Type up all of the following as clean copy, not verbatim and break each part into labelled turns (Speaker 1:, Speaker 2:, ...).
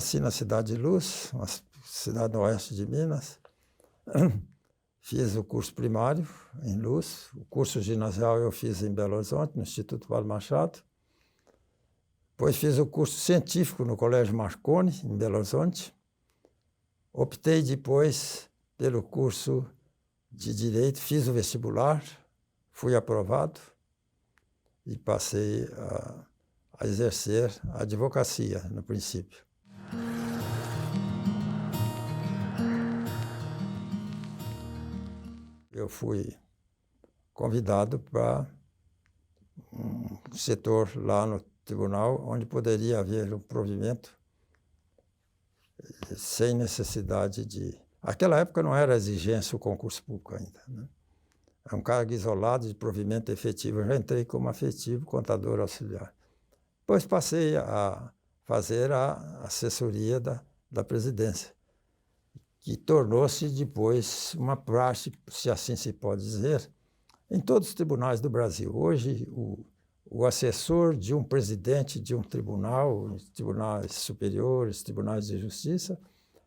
Speaker 1: nasci na Cidade de Luz, uma cidade no oeste de Minas. Fiz o curso primário em Luz. O curso ginasial eu fiz em Belo Horizonte, no Instituto Paulo Machado. Depois fiz o curso científico no Colégio Marconi, em Belo Horizonte. Optei depois pelo curso de Direito, fiz o vestibular, fui aprovado e passei a exercer a advocacia, no princípio. Eu fui convidado para um setor lá no tribunal onde poderia haver um provimento sem necessidade de... Naquela época não era exigência o concurso público ainda, né? É um cargo isolado de provimento efetivo. Eu já entrei como afetivo, contador auxiliar. Depois passei a fazer a assessoria da presidência, que tornou-se depois uma praxe, se assim se pode dizer, em todos os tribunais do Brasil. Hoje, o assessor de um presidente de um tribunal, tribunais superiores, tribunais de justiça,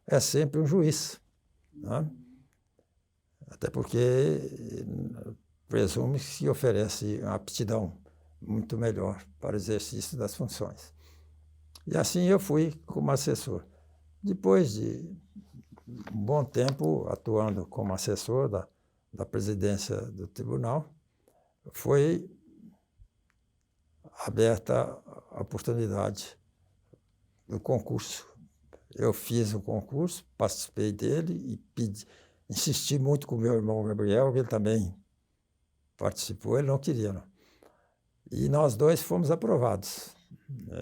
Speaker 1: é sempre um juiz, né? Até porque presume que se oferece uma aptidão muito melhor para o exercício das funções. E assim eu fui como assessor. Depois de um bom tempo atuando como assessor da presidência do tribunal, foi aberta a oportunidade do concurso. Eu fiz o concurso, participei dele e insisti muito com o meu irmão Gabriel, que ele também participou, ele não queria, não. E nós dois fomos aprovados.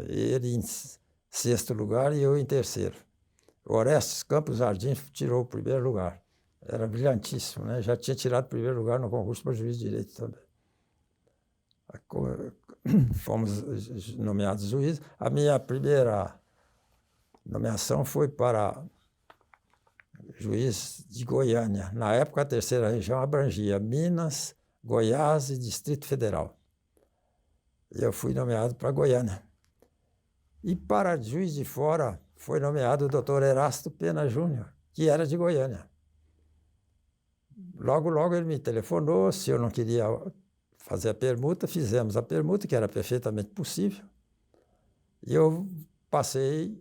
Speaker 1: Ele em sexto lugar e eu em terceiro. O Orestes Campos Jardim tirou o primeiro lugar. Era brilhantíssimo, né? Já tinha tirado o primeiro lugar no concurso para juiz de direito também. Fomos nomeados juízes. A minha primeira nomeação foi para juiz de Goiânia. Na época, a terceira região abrangia Minas, Goiás e Distrito Federal. E eu fui nomeado para Goiânia. E para Juiz de Fora foi nomeado o doutor Erasto Pena Júnior, que era de Goiânia. Logo, logo ele me telefonou se eu não queria fazer a permuta. Fizemos a permuta, que era perfeitamente possível. E eu passei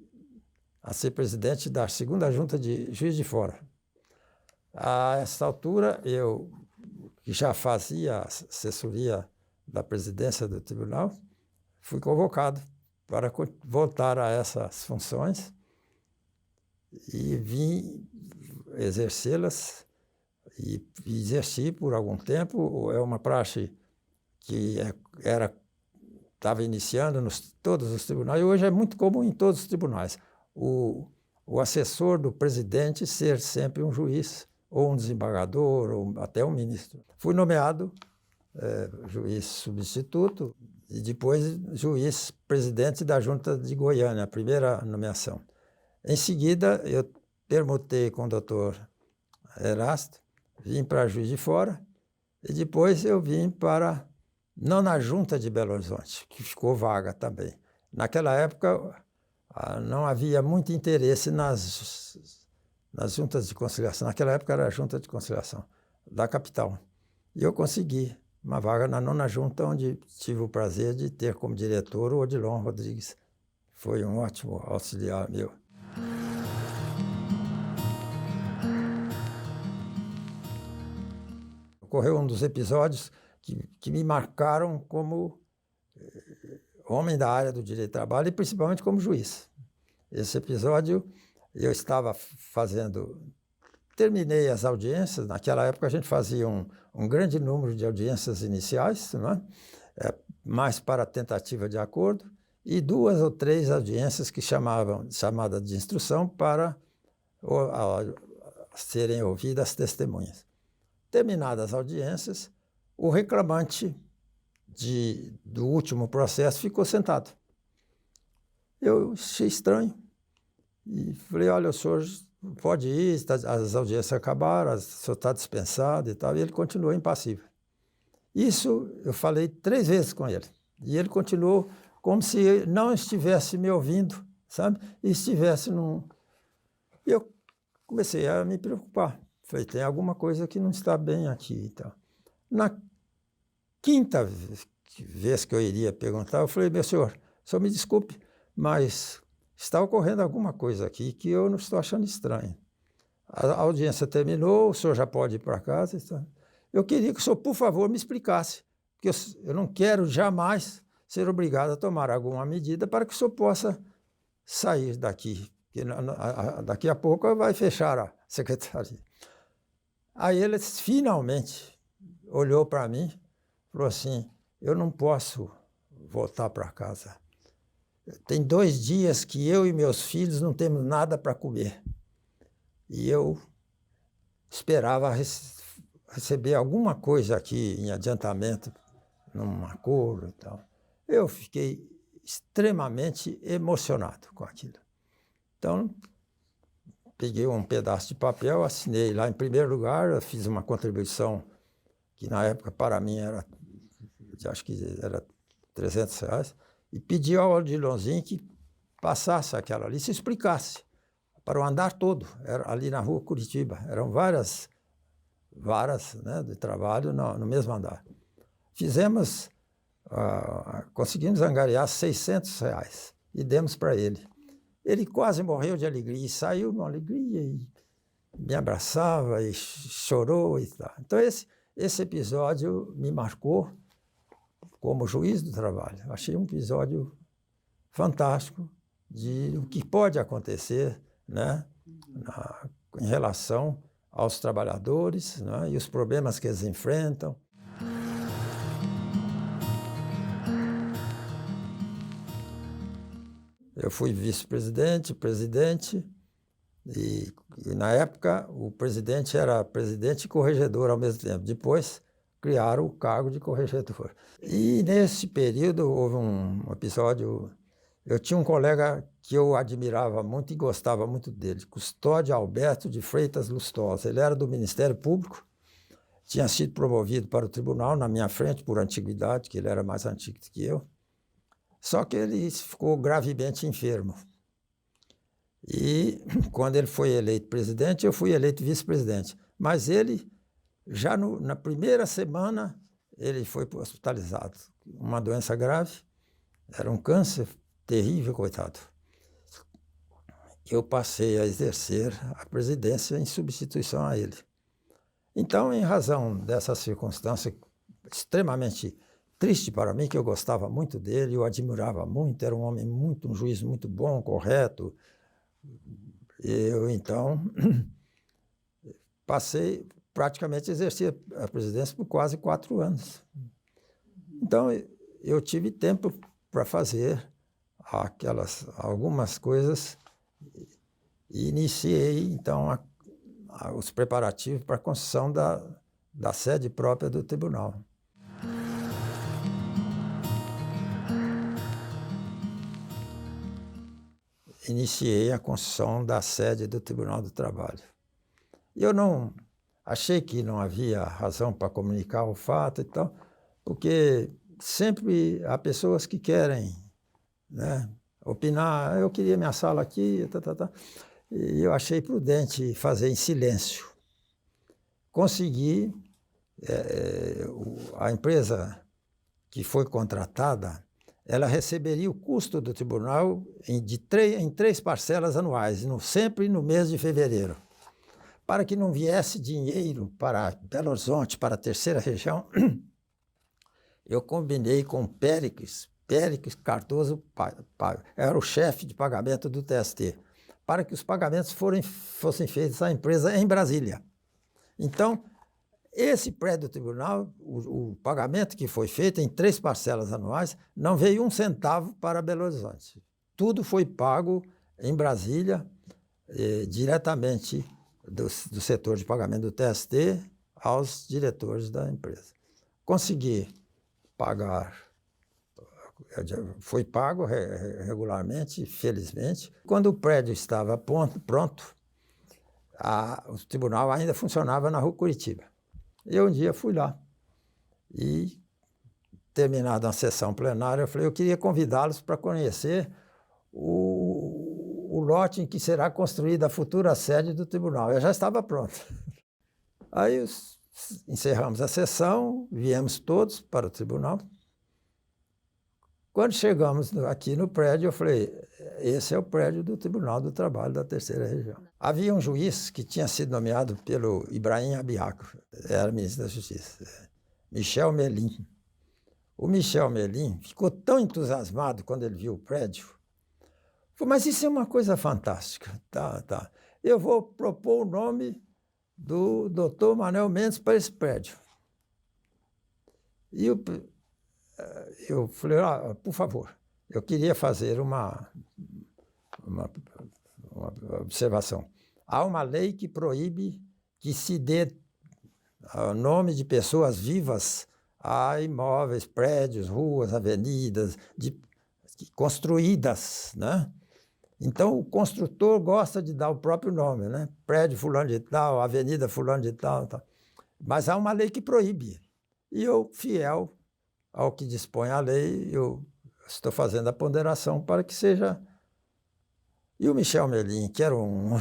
Speaker 1: a ser presidente da segunda junta de Juiz de Fora. A essa altura, eu, que já fazia assessoria da presidência do tribunal, fui convocado para voltar a essas funções e vim exercê-las e exerci por algum tempo. É uma praxe que estava iniciando todos os tribunais, e hoje é muito comum em todos os tribunais. O assessor do presidente ser sempre um juiz, ou um desembargador, ou até um ministro. Fui nomeado juiz substituto e depois juiz presidente da Junta de Goiânia, a primeira nomeação. Em seguida, eu permutei com o doutor Erasto, vim para Juiz de Fora, e depois eu vim para, não na Junta de Belo Horizonte, que ficou vaga também. Naquela época, não havia muito interesse nas juntas de conciliação. Naquela época era a Junta de Conciliação da capital. E eu consegui uma vaga na nona junta, onde tive o prazer de ter como diretor o Odilon Rodrigues. Foi um ótimo auxiliar meu. Ocorreu um dos episódios que me marcaram como homem da área do direito do trabalho e principalmente como juiz. Esse episódio eu estava terminei as audiências. Naquela época a gente fazia um grande número de audiências iniciais, né? Mais para tentativa de acordo, e 2 ou 3 audiências que chamada de instrução para serem ouvidas testemunhas. Terminadas as audiências, o reclamante do último processo ficou sentado. Eu achei estranho e falei: olha, o senhor pode ir, as audiências acabaram, o senhor está dispensado e tal. E ele continuou impassível. Isso eu falei 3 vezes com ele. E ele continuou como se não estivesse me ouvindo, sabe? E estivesse num... Eu comecei a me preocupar. Falei, tem alguma coisa que não está bem aqui e tal. Na quinta vez que eu iria perguntar, eu falei, meu senhor me desculpe, mas está ocorrendo alguma coisa aqui que eu não estou achando estranho. A audiência terminou, o senhor já pode ir para casa. Eu queria que o senhor, por favor, me explicasse, porque eu não quero jamais ser obrigado a tomar alguma medida para que o senhor possa sair daqui, porque daqui a pouco vai fechar a secretaria. Aí ele finalmente olhou para mim e falou assim, eu não posso voltar para casa. Tem 2 dias que eu e meus filhos não temos nada para comer. E eu esperava receber alguma coisa aqui em adiantamento, num acordo e tal. Eu fiquei extremamente emocionado com aquilo. Então, peguei um pedaço de papel, assinei lá em primeiro lugar, eu fiz uma contribuição que na época para mim era, acho que era R$300, e pedi ao Odilonzinho que passasse aquela lista e explicasse para o andar todo, era ali na rua Curitiba. Eram várias varas, né, de trabalho no mesmo andar. Fizemos, conseguimos angariar R$600 e demos para ele. Ele quase morreu de alegria, e saiu numa alegria e me abraçava e chorou e tal. Então esse episódio me marcou como juiz do trabalho. Achei um episódio fantástico de o que pode acontecer, né, em relação aos trabalhadores, né, e os problemas que eles enfrentam. Eu fui vice-presidente, presidente, e na época o presidente era presidente e corregedor ao mesmo tempo. Depois criaram o cargo de corregedor. E nesse período houve um episódio. Eu tinha um colega que eu admirava muito e gostava muito dele, Custódio Alberto de Freitas Lustosa. Ele era do Ministério Público, tinha sido promovido para o tribunal na minha frente por antiguidade, que ele era mais antigo do que eu. Só que ele ficou gravemente enfermo. E quando ele foi eleito presidente, eu fui eleito vice-presidente. Mas ele, já na primeira semana, ele foi hospitalizado. Uma doença grave, era um câncer terrível, coitado. Eu passei a exercer a presidência em substituição a ele. Então, em razão dessa circunstância extremamente triste para mim, que eu gostava muito dele, eu admirava muito, era um homem um juiz muito bom, correto. Eu, então, praticamente exerci a presidência por quase 4 anos. Então, eu tive tempo para fazer algumas coisas e iniciei, então, os preparativos para a construção da sede própria do tribunal. Iniciei a construção da sede do Tribunal do Trabalho. Eu não achei que não havia razão para comunicar o fato e tal, porque sempre há pessoas que querem, né, opinar. Eu queria minha sala aqui, e eu achei prudente fazer em silêncio. Consegui, a empresa que foi contratada, ela receberia o custo do tribunal em 3 parcelas anuais, sempre no mês de fevereiro. Para que não viesse dinheiro para Belo Horizonte, para a terceira região, eu combinei com Péricles Cardoso, era o chefe de pagamento do TST, para que os pagamentos fossem feitos à empresa em Brasília. Então, esse prédio do tribunal, o pagamento que foi feito em 3 parcelas anuais, não veio 1 centavo para Belo Horizonte. Tudo foi pago em Brasília, diretamente do setor de pagamento do TST aos diretores da empresa. Consegui pagar, foi pago regularmente, felizmente. Quando o prédio estava pronto, o tribunal ainda funcionava na rua Curitiba. Eu um dia fui lá e, terminada a sessão plenária, eu falei, eu queria convidá-los para conhecer o lote em que será construída a futura sede do tribunal. Eu já estava pronto. Aí encerramos a sessão, viemos todos para o tribunal. Quando chegamos aqui no prédio, eu falei, esse é o prédio do Tribunal do Trabalho da Terceira Região. Havia um juiz que tinha sido nomeado pelo Ibrahim Abiaco, era ministro da Justiça, Michel Melim. O Michel Melim ficou tão entusiasmado quando ele viu o prédio. Falou, mas isso é uma coisa fantástica. Tá. Eu vou propor o nome do doutor Manuel Mendes para esse prédio. E eu falei, por favor, eu queria fazer uma observação. Há uma lei que proíbe que se dê o nome de pessoas vivas a imóveis, prédios, ruas, avenidas, construídas, né? Então, o construtor gosta de dar o próprio nome, né? Prédio fulano de tal, avenida fulano de tal, tal. Mas há uma lei que proíbe. E eu, fiel ao que dispõe a lei, eu estou fazendo a ponderação para que seja... E o Michel Melim, que era um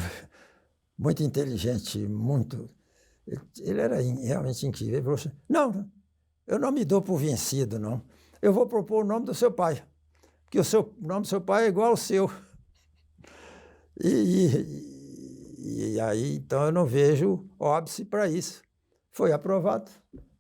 Speaker 1: muito inteligente, ele era realmente incrível. Ele falou assim, não, eu não me dou por vencido, não. Eu vou propor o nome do seu pai, porque o nome do seu pai é igual ao seu. E aí, então, eu não vejo óbice para isso. Foi aprovado.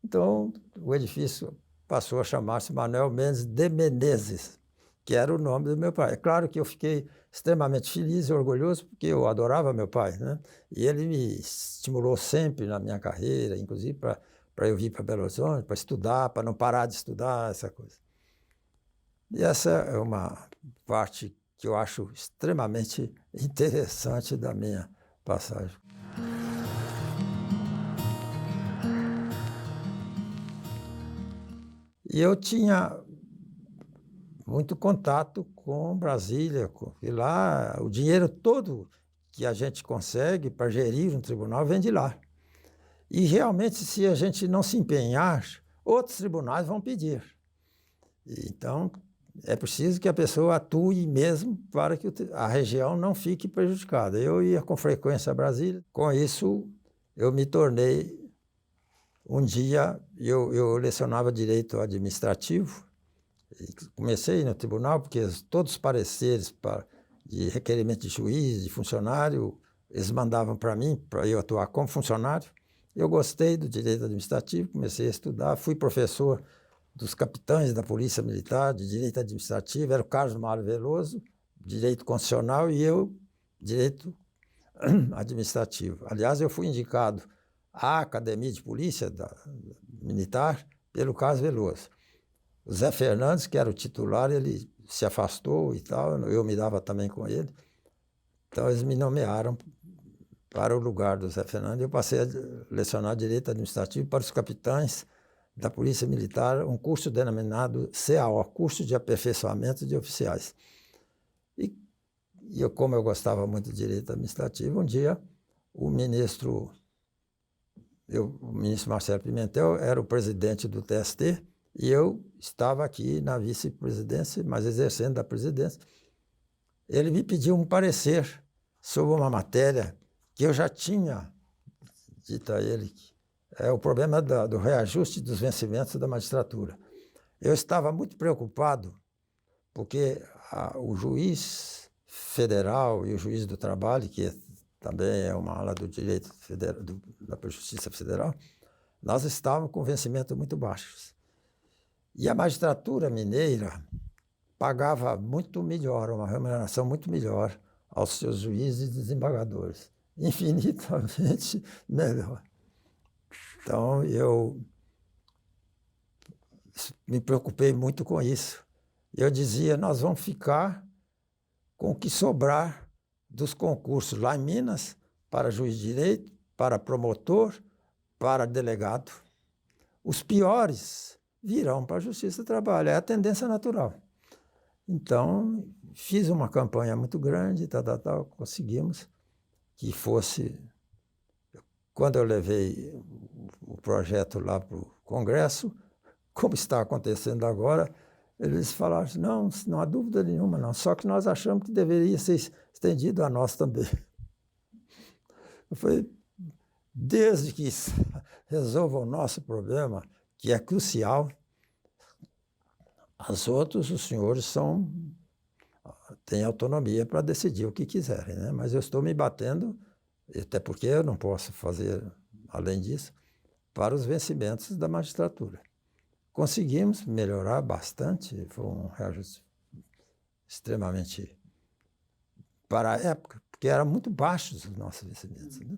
Speaker 1: Então, o edifício passou a chamar-se Manuel Mendes de Menezes, que era o nome do meu pai. É claro que eu fiquei extremamente feliz e orgulhoso, porque eu adorava meu pai, né? E ele me estimulou sempre na minha carreira, inclusive para eu vir para Belo Horizonte, para estudar, para não parar de estudar, essa coisa. E essa é uma parte que eu acho extremamente interessante da minha passagem. E eu tinha muito contato com Brasília, e lá o dinheiro todo que a gente consegue para gerir um tribunal vem de lá. E realmente, se a gente não se empenhar, outros tribunais vão pedir. Então, é preciso que a pessoa atue mesmo para que a região não fique prejudicada. Eu ia com frequência a Brasília. Com isso, eu me tornei... Um dia, eu lecionava direito administrativo. Comecei no tribunal, porque todos os pareceres de requerimento de juiz, de funcionário, eles mandavam para mim, para eu atuar como funcionário. Eu gostei do direito administrativo, comecei a estudar, fui professor dos capitães da Polícia Militar, de direito administrativo, era o Carlos Mário Veloso, direito constitucional, e eu, direito administrativo. Aliás, eu fui indicado à Academia de Polícia Militar pelo Carlos Veloso. O Zé Fernandes, que era o titular, ele se afastou e tal, eu me dava também com ele. Então, eles me nomearam para o lugar do Zé Fernandes e eu passei a lecionar direito administrativo para os capitães da Polícia Militar, um curso denominado CAO, Curso de Aperfeiçoamento de Oficiais. E como eu gostava muito de direito administrativo, um dia o ministro Marcelo Pimentel era o presidente do TST e eu estava aqui na vice-presidência, mas exercendo a presidência. Ele me pediu um parecer sobre uma matéria que eu já tinha dito a ele, o problema do reajuste dos vencimentos da magistratura. Eu estava muito preocupado porque o juiz federal e o juiz do trabalho, que também é uma ala do direito federal, da Justiça Federal, nós estávamos com vencimento muito baixos. E a magistratura mineira pagava muito melhor, uma remuneração muito melhor aos seus juízes e desembargadores, infinitamente melhor. Então, eu me preocupei muito com isso. Eu dizia, nós vamos ficar com o que sobrar dos concursos lá em Minas, para juiz de direito, para promotor, para delegado. Os piores virão para a Justiça do Trabalho, é a tendência natural. Então, fiz uma campanha muito grande, conseguimos que fosse... Quando eu levei o projeto lá para o Congresso, como está acontecendo agora, Eles falaram assim, não há dúvida nenhuma, não. Só que nós achamos que deveria ser estendido a nós também. Eu falei, desde que resolva o nosso problema, que é crucial, os senhores têm autonomia para decidir o que quiserem, né? Mas eu estou me batendo, até porque eu não posso fazer, além disso, para os vencimentos da magistratura. Conseguimos melhorar bastante, foi um reajuste extremamente para a época, porque eram muito baixos os nossos vencimentos, né?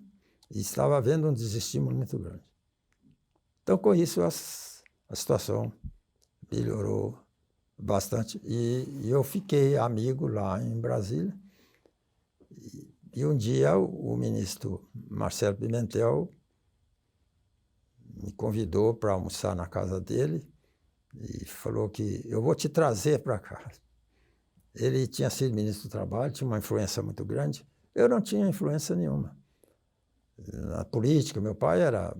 Speaker 1: E estava havendo um desestímulo muito grande. Então, com isso, a situação melhorou bastante. E eu fiquei amigo lá em Brasília. E um dia o ministro Marcelo Pimentel me convidou para almoçar na casa dele e falou que eu vou te trazer para cá. Ele tinha sido ministro do Trabalho, tinha uma influência muito grande. Eu não tinha influência nenhuma. Na política, meu pai era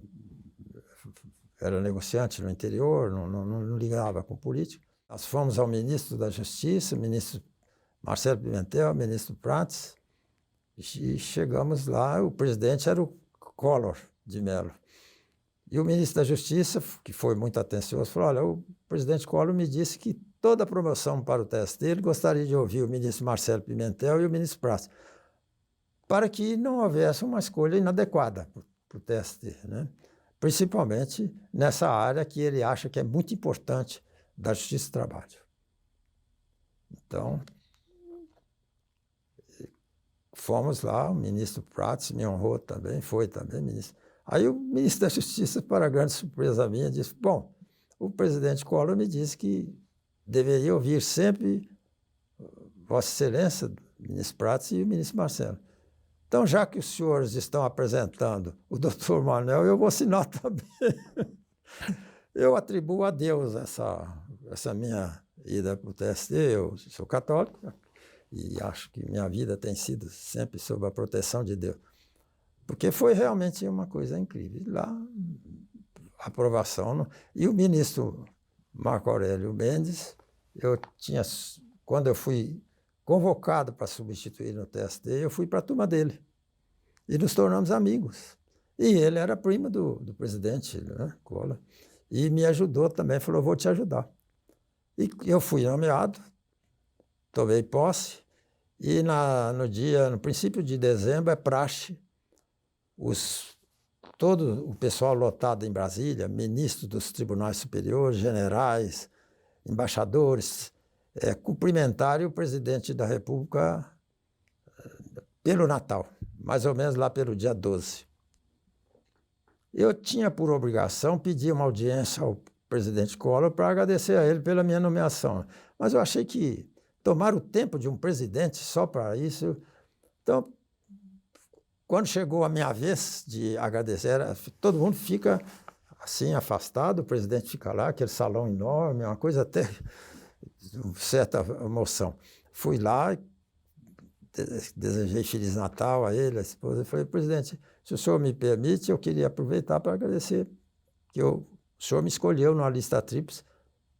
Speaker 1: negociante no interior, não ligava com política. Nós fomos ao ministro da Justiça, ministro Marcelo Pimentel, ministro Prats, e chegamos lá, o presidente era o Collor de Mello. E o ministro da Justiça, que foi muito atencioso, falou, olha, o presidente Collor me disse que toda a promoção para o TST, ele gostaria de ouvir o ministro Marcelo Pimentel e o ministro Prats, para que não houvesse uma escolha inadequada para o TST, né? Principalmente nessa área que ele acha que é muito importante da Justiça do Trabalho. Então, fomos lá, o ministro Prats me honrou também, foi também ministro. Aí o ministro da Justiça, para grande surpresa minha, disse, bom, o presidente Collor me disse que deveria ouvir sempre Vossa Excelência, o ministro Prats e o ministro Marcelo. Então, já que os senhores estão apresentando o doutor Manuel, eu vou assinar também. Eu atribuo a Deus essa minha ida para o TST, eu sou católico e acho que minha vida tem sido sempre sob a proteção de Deus. Porque foi realmente uma coisa incrível. Lá, a aprovação. E o ministro Marco Aurélio Mendes, quando eu fui convocado para substituir no TST, eu fui para a turma dele. E nos tornamos amigos. E ele era primo do presidente, né, Collor, e me ajudou também, falou, vou te ajudar. E eu fui nomeado, tomei posse, e no princípio de dezembro, é praxe, todo o pessoal lotado em Brasília, ministros dos tribunais superiores, generais, embaixadores, cumprimentarem o presidente da República pelo Natal, mais ou menos lá pelo dia 12. Eu tinha por obrigação pedir uma audiência ao presidente Collor para agradecer a ele pela minha nomeação, mas eu achei que tomar o tempo de um presidente só para isso. Então, quando chegou a minha vez de agradecer, todo mundo fica assim afastado, o presidente fica lá, aquele salão enorme, uma coisa até certa emoção. Fui lá, desejei Feliz Natal a ele, a esposa, e falei, presidente, se o senhor me permite, eu queria aproveitar para agradecer que o senhor me escolheu numa lista tríplice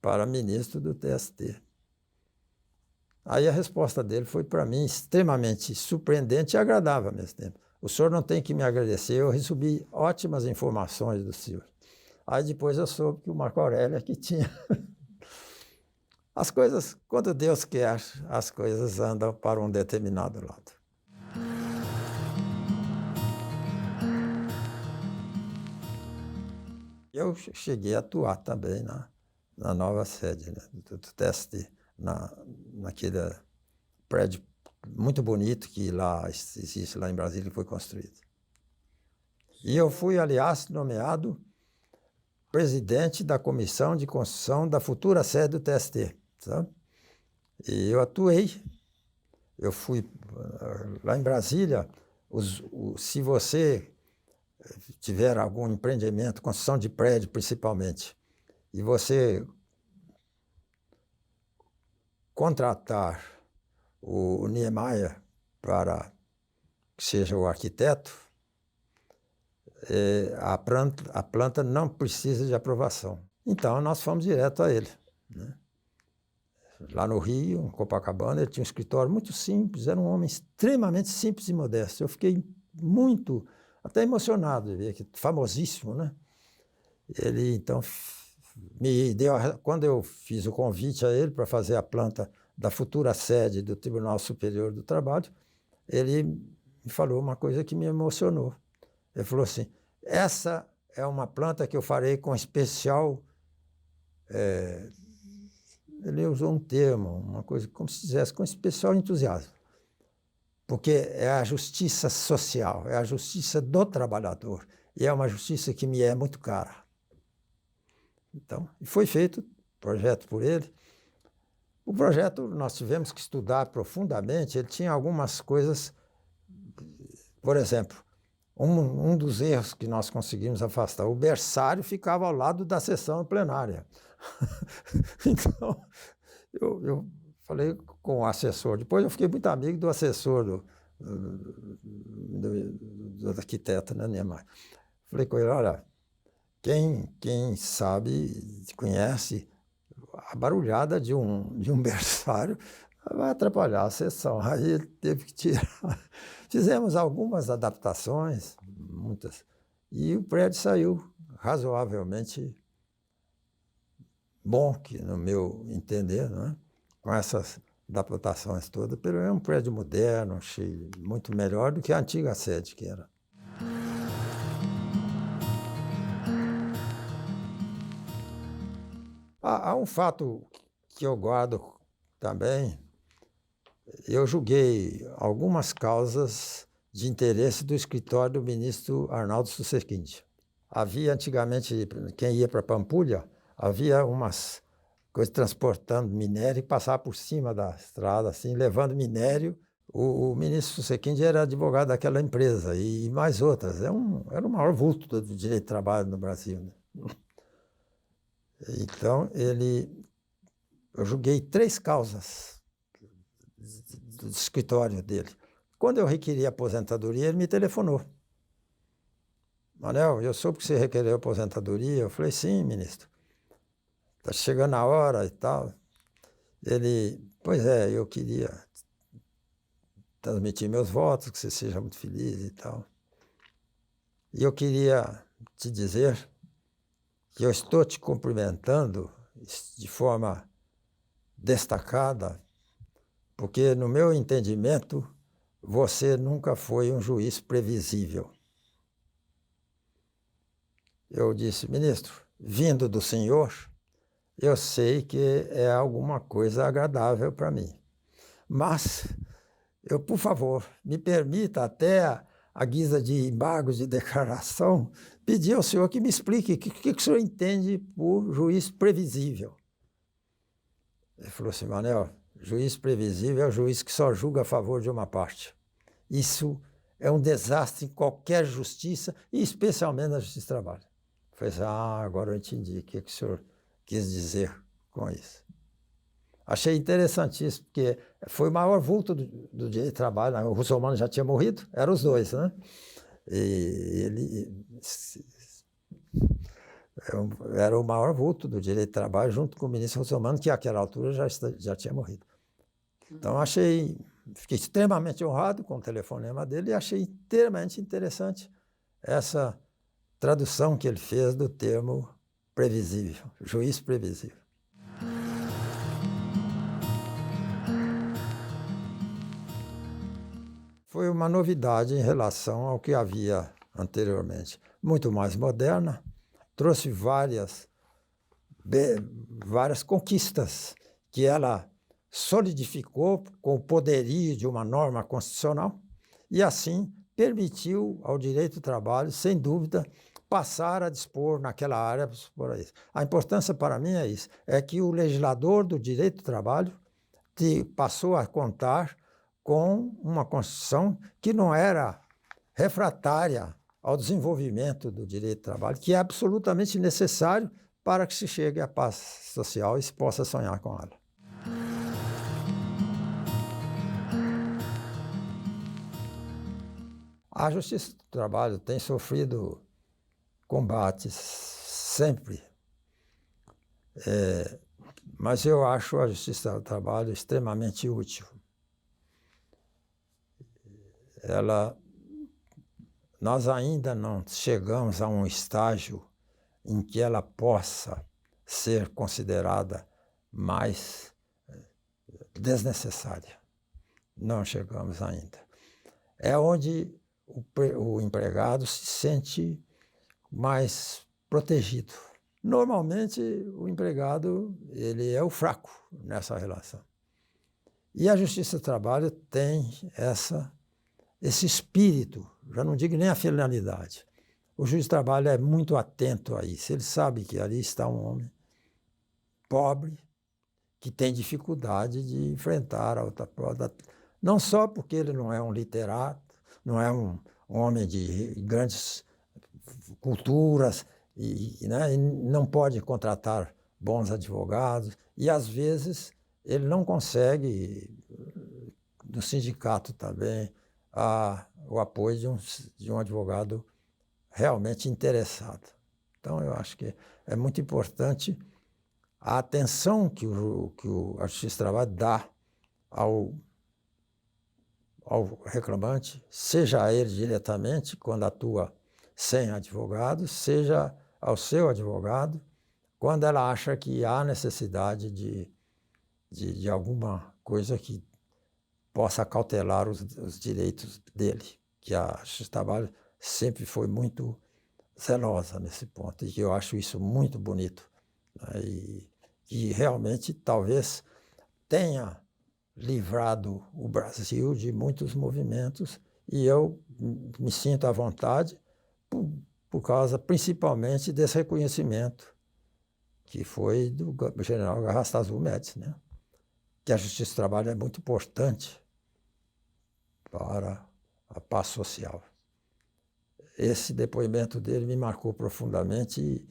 Speaker 1: para ministro do TST. Aí a resposta dele foi, para mim, extremamente surpreendente e agradável ao mesmo tempo. O senhor não tem que me agradecer, eu recebi ótimas informações do senhor. Aí depois eu soube que o Marco Aurélio é que tinha. As coisas, quando Deus quer, as coisas andam para um determinado lado. Eu cheguei a atuar também na nova sede, né, do TST, naquele prédio muito bonito que lá existe, lá em Brasília, que foi construído. E eu fui, aliás, nomeado presidente da comissão de construção da futura sede do TST. Sabe? E eu atuei, eu fui lá em Brasília, se você tiver algum empreendimento, construção de prédio principalmente, e você contratar o Niemeyer para que seja o arquiteto, a planta não precisa de aprovação. Então, nós fomos direto a ele, né? lá no Rio, em Copacabana. Ele tinha um escritório muito simples, era um homem extremamente simples e modesto. Eu fiquei muito, até emocionado de ver que famosíssimo, né? Ele, então, me deu, quando eu fiz o convite a ele para fazer a planta da futura sede do Tribunal Superior do Trabalho, ele me falou uma coisa que me emocionou. Ele falou assim, essa é uma planta que eu farei com especial... ele usou um termo, uma coisa como se dissesse, com especial entusiasmo. Porque é a justiça social, é a justiça do trabalhador. E é uma justiça que me é muito cara. Então, foi feito o projeto por ele. O projeto nós tivemos que estudar profundamente, ele tinha algumas coisas, por exemplo, um dos erros que nós conseguimos afastar, o berçário ficava ao lado da sessão plenária. Então, eu falei com o assessor, depois eu fiquei muito amigo do assessor do arquiteto, né, Niemeyer. Falei com ele, olha, quem sabe, conhece a barulhada de um berçário, vai atrapalhar a sessão. Aí ele teve que tirar. Fizemos algumas adaptações, muitas, e o prédio saiu razoavelmente bom, que no meu entender, né? Com essas adaptações todas, é um prédio moderno, achei muito melhor do que a antiga sede que era. Há um fato que eu guardo também. Eu julguei algumas causas de interesse do escritório do ministro Arnaldo Susequinde. Havia antigamente, quem ia para Pampulha, havia umas coisas transportando minério e passava por cima da estrada, assim, levando minério. O ministro Susequinde era advogado daquela empresa e mais outras. Era o maior vulto do direito de trabalho no Brasil, né? Então, eu julguei 3 causas do escritório dele. Quando eu requeri aposentadoria, ele me telefonou. Manel, eu soube que você requereu aposentadoria. Eu falei, sim, ministro. Está chegando a hora e tal. Ele, pois é, eu queria transmitir meus votos, que você seja muito feliz e tal. E eu queria te dizer que eu estou te cumprimentando de forma destacada, porque, no meu entendimento, você nunca foi um juiz previsível. Eu disse, ministro, vindo do senhor, eu sei que é alguma coisa agradável para mim. Mas, por favor, me permita, até a guisa de embargo de declaração, pedir ao senhor que me explique o que o senhor entende por juiz previsível. Ele falou assim, Manel, juiz previsível é o juiz que só julga a favor de uma parte. Isso é um desastre em qualquer justiça, e especialmente na justiça do trabalho. Eu falei assim, agora eu entendi o que o senhor quis dizer com isso. Achei interessantíssimo, porque foi o maior vulto do direito de trabalho. O Russomano já tinha morrido, eram os dois, né? E ele era o maior vulto do direito de trabalho, junto com o ministro Russomano, que àquela altura já tinha morrido. Então, fiquei extremamente honrado com o telefonema dele e achei inteiramente interessante essa tradução que ele fez do termo previsível, juiz previsível. Foi uma novidade em relação ao que havia anteriormente. Muito mais moderna, trouxe várias conquistas que ela solidificou com o poderio de uma norma constitucional e, assim, permitiu ao direito do trabalho, sem dúvida, passar a dispor naquela área. A importância para mim é isso, é que o legislador do direito do trabalho passou a contar com uma Constituição que não era refratária ao desenvolvimento do direito do trabalho, que é absolutamente necessário para que se chegue à paz social e se possa sonhar com ela. A Justiça do Trabalho tem sofrido combates sempre, mas eu acho a Justiça do Trabalho extremamente útil. Nós ainda não chegamos a um estágio em que ela possa ser considerada mais desnecessária. Não chegamos ainda. É onde o empregado se sente mais protegido. Normalmente, o empregado ele é o fraco nessa relação. E a Justiça do Trabalho tem esse espírito, já não digo nem a finalidade. O juiz do trabalho é muito atento a isso. Ele sabe que ali está um homem pobre que tem dificuldade de enfrentar a outra prova. Não só porque ele não é um literato, não é um homem de grandes culturas, né, e não pode contratar bons advogados, e às vezes ele não consegue, no sindicato também, o apoio de um advogado realmente interessado. Então, eu acho que é muito importante a atenção que a Justiça do Trabalho dá ao reclamante, seja a ele diretamente, quando atua sem advogado, seja ao seu advogado, quando ela acha que há necessidade de alguma coisa que possa cautelar os direitos dele, que a Justiça do Trabalho sempre foi muito zelosa nesse ponto, e eu acho isso muito bonito, né? E realmente talvez tenha livrado o Brasil de muitos movimentos, e eu me sinto à vontade por causa principalmente desse reconhecimento que foi do general Garrastazu Médici, né? Que a Justiça do Trabalho é muito importante para a paz social. Esse depoimento dele me marcou profundamente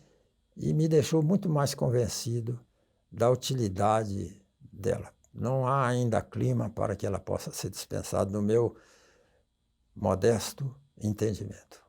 Speaker 1: e me deixou muito mais convencido da utilidade dela. Não há ainda clima para que ela possa ser dispensada, no meu modesto entendimento.